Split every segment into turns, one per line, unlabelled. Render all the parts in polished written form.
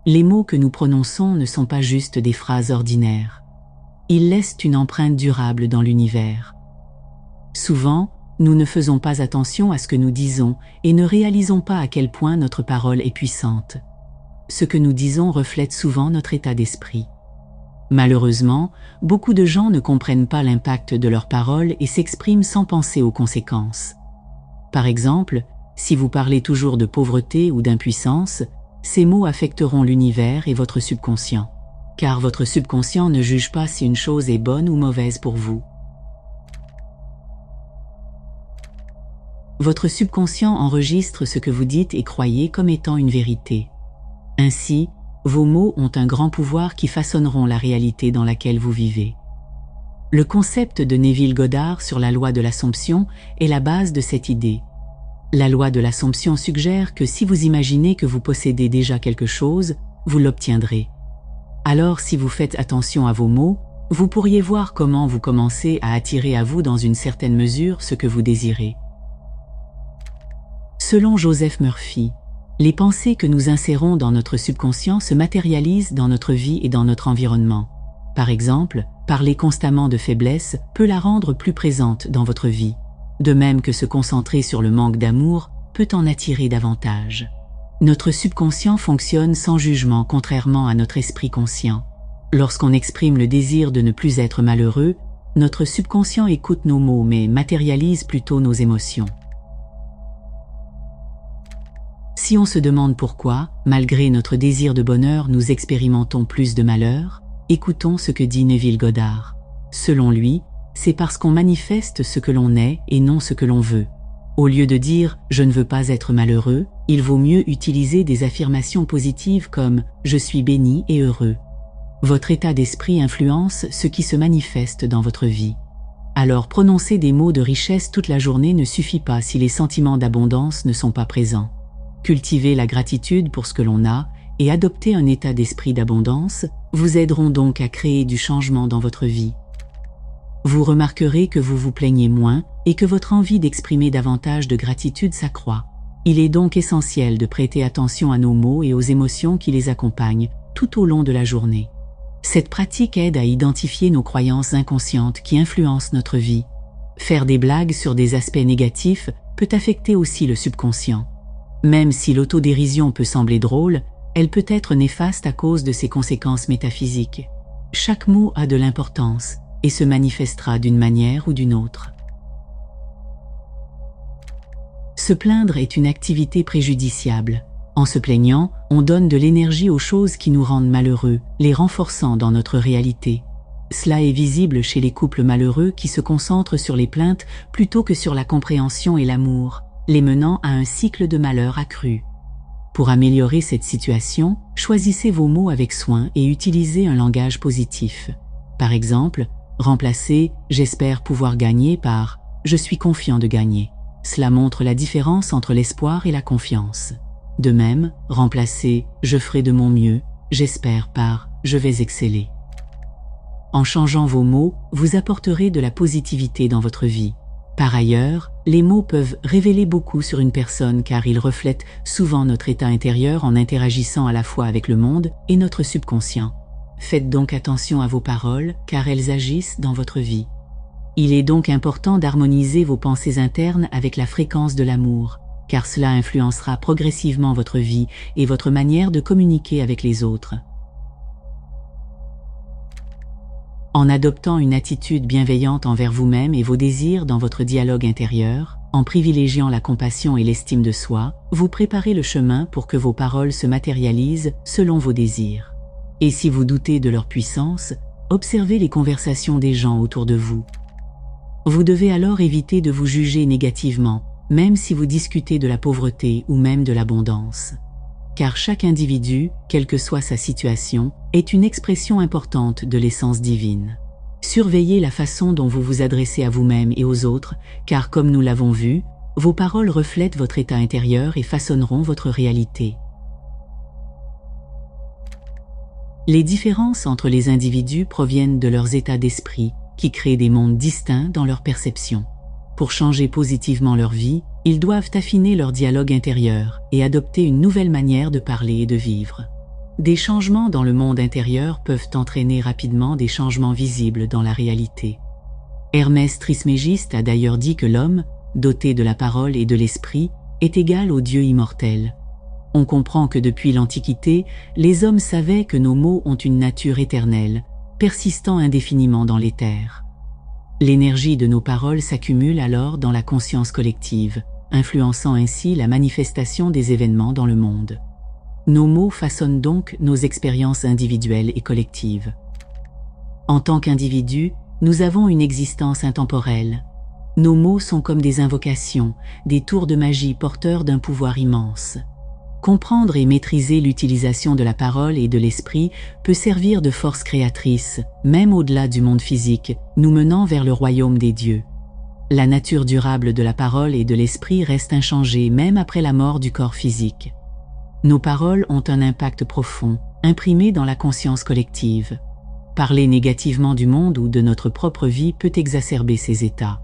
Les mots que nous prononçons ne sont pas juste des phrases ordinaires. Ils laissent une empreinte durable dans l'univers. Souvent, nous ne faisons pas attention à ce que nous disons et ne réalisons pas à quel point notre parole est puissante. Ce que nous disons reflète souvent notre état d'esprit. Malheureusement, beaucoup de gens ne comprennent pas l'impact de leurs paroles et s'expriment sans penser aux conséquences. Par exemple, si vous parlez toujours de pauvreté ou d'impuissance, ces mots affecteront l'univers et votre subconscient. Car votre subconscient ne juge pas si une chose est bonne ou mauvaise pour vous. Votre subconscient enregistre ce que vous dites et croyez comme étant une vérité. Ainsi, vos mots ont un grand pouvoir qui façonneront la réalité dans laquelle vous vivez. Le concept de Neville Goddard sur la loi de l'Assomption est la base de cette idée. La loi de l'Assomption suggère que si vous imaginez que vous possédez déjà quelque chose, vous l'obtiendrez. Alors si vous faites attention à vos mots, vous pourriez voir comment vous commencez à attirer à vous dans une certaine mesure ce que vous désirez. Selon Joseph Murphy, les pensées que nous insérons dans notre subconscient se matérialisent dans notre vie et dans notre environnement. Par exemple, parler constamment de faiblesse peut la rendre plus présente dans votre vie. De même que se concentrer sur le manque d'amour peut en attirer davantage. Notre subconscient fonctionne sans jugement contrairement à notre esprit conscient. Lorsqu'on exprime le désir de ne plus être malheureux, notre subconscient écoute nos mots mais matérialise plutôt nos émotions. Si on se demande pourquoi, malgré notre désir de bonheur, nous expérimentons plus de malheur, écoutons ce que dit Neville Goddard. Selon lui, c'est parce qu'on manifeste ce que l'on est et non ce que l'on veut. Au lieu de dire « je ne veux pas être malheureux », il vaut mieux utiliser des affirmations positives comme « je suis béni et heureux ». Votre état d'esprit influence ce qui se manifeste dans votre vie. Alors prononcer des mots de richesse toute la journée ne suffit pas si les sentiments d'abondance ne sont pas présents. Cultiver la gratitude pour ce que l'on a et adopter un état d'esprit d'abondance vous aideront donc à créer du changement dans votre vie. Vous remarquerez que vous vous plaignez moins et que votre envie d'exprimer davantage de gratitude s'accroît. Il est donc essentiel de prêter attention à nos mots et aux émotions qui les accompagnent tout au long de la journée. Cette pratique aide à identifier nos croyances inconscientes qui influencent notre vie. Faire des blagues sur des aspects négatifs peut affecter aussi le subconscient. Même si l'autodérision peut sembler drôle, elle peut être néfaste à cause de ses conséquences métaphysiques. Chaque mot a de l'importance et se manifestera d'une manière ou d'une autre. Se plaindre est une activité préjudiciable. En se plaignant, on donne de l'énergie aux choses qui nous rendent malheureux, les renforçant dans notre réalité. Cela est visible chez les couples malheureux qui se concentrent sur les plaintes plutôt que sur la compréhension et l'amour, les menant à un cycle de malheur accru. Pour améliorer cette situation, choisissez vos mots avec soin et utilisez un langage positif. Par exemple, remplacez « j'espère pouvoir gagner » par « je suis confiant de gagner ». Cela montre la différence entre l'espoir et la confiance. De même, remplacez « je ferai de mon mieux », j'espère par « je vais exceller ». En changeant vos mots, vous apporterez de la positivité dans votre vie. Par ailleurs, les mots peuvent révéler beaucoup sur une personne car ils reflètent souvent notre état intérieur en interagissant à la fois avec le monde et notre subconscient. Faites donc attention à vos paroles car elles agissent dans votre vie. Il est donc important d'harmoniser vos pensées internes avec la fréquence de l'amour, car cela influencera progressivement votre vie et votre manière de communiquer avec les autres. En adoptant une attitude bienveillante envers vous-même et vos désirs dans votre dialogue intérieur, en privilégiant la compassion et l'estime de soi, vous préparez le chemin pour que vos paroles se matérialisent selon vos désirs. Et si vous doutez de leur puissance, observez les conversations des gens autour de vous. Vous devez alors éviter de vous juger négativement, même si vous discutez de la pauvreté ou même de l'abondance. Car chaque individu, quelle que soit sa situation, est une expression importante de l'essence divine. Surveillez la façon dont vous vous adressez à vous-même et aux autres, car comme nous l'avons vu, vos paroles reflètent votre état intérieur et façonneront votre réalité. Les différences entre les individus proviennent de leurs états d'esprit, qui créent des mondes distincts dans leur perception. Pour changer positivement leur vie, ils doivent affiner leur dialogue intérieur et adopter une nouvelle manière de parler et de vivre. Des changements dans le monde intérieur peuvent entraîner rapidement des changements visibles dans la réalité. Hermès Trismégiste a d'ailleurs dit que l'homme, doté de la parole et de l'esprit, est égal au Dieu immortel. On comprend que depuis l'Antiquité, les hommes savaient que nos mots ont une nature éternelle, persistant indéfiniment dans l'éther. L'énergie de nos paroles s'accumule alors dans la conscience collective, influençant ainsi la manifestation des événements dans le monde. Nos mots façonnent donc nos expériences individuelles et collectives. En tant qu'individus, nous avons une existence intemporelle. Nos mots sont comme des invocations, des tours de magie porteurs d'un pouvoir immense. Comprendre et maîtriser l'utilisation de la parole et de l'esprit peut servir de force créatrice, même au-delà du monde physique, nous menant vers le royaume des dieux. La nature durable de la parole et de l'esprit reste inchangée même après la mort du corps physique. Nos paroles ont un impact profond, imprimé dans la conscience collective. Parler négativement du monde ou de notre propre vie peut exacerber ces états.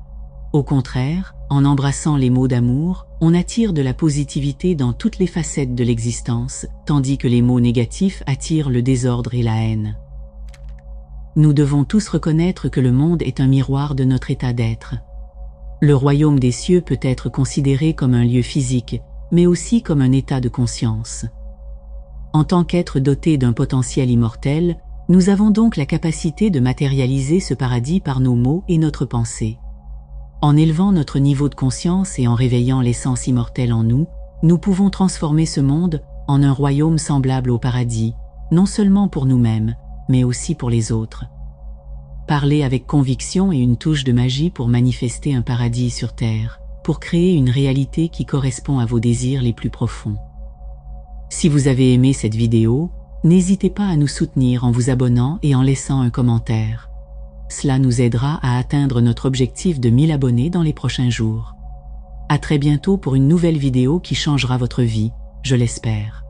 Au contraire, en embrassant les mots d'amour, on attire de la positivité dans toutes les facettes de l'existence, tandis que les mots négatifs attirent le désordre et la haine. Nous devons tous reconnaître que le monde est un miroir de notre état d'être. Le royaume des cieux peut être considéré comme un lieu physique, mais aussi comme un état de conscience. En tant qu'être doté d'un potentiel immortel, nous avons donc la capacité de matérialiser ce paradis par nos mots et notre pensée. En élevant notre niveau de conscience et en réveillant l'essence immortelle en nous, nous pouvons transformer ce monde en un royaume semblable au paradis, non seulement pour nous-mêmes, mais aussi pour les autres. Parler avec conviction et une touche de magie pour manifester un paradis sur terre, pour créer une réalité qui correspond à vos désirs les plus profonds. Si vous avez aimé cette vidéo, n'hésitez pas à nous soutenir en vous abonnant et en laissant un commentaire. Cela nous aidera à atteindre notre objectif de 1000 abonnés dans les prochains jours. À très bientôt pour une nouvelle vidéo qui changera votre vie, je l'espère.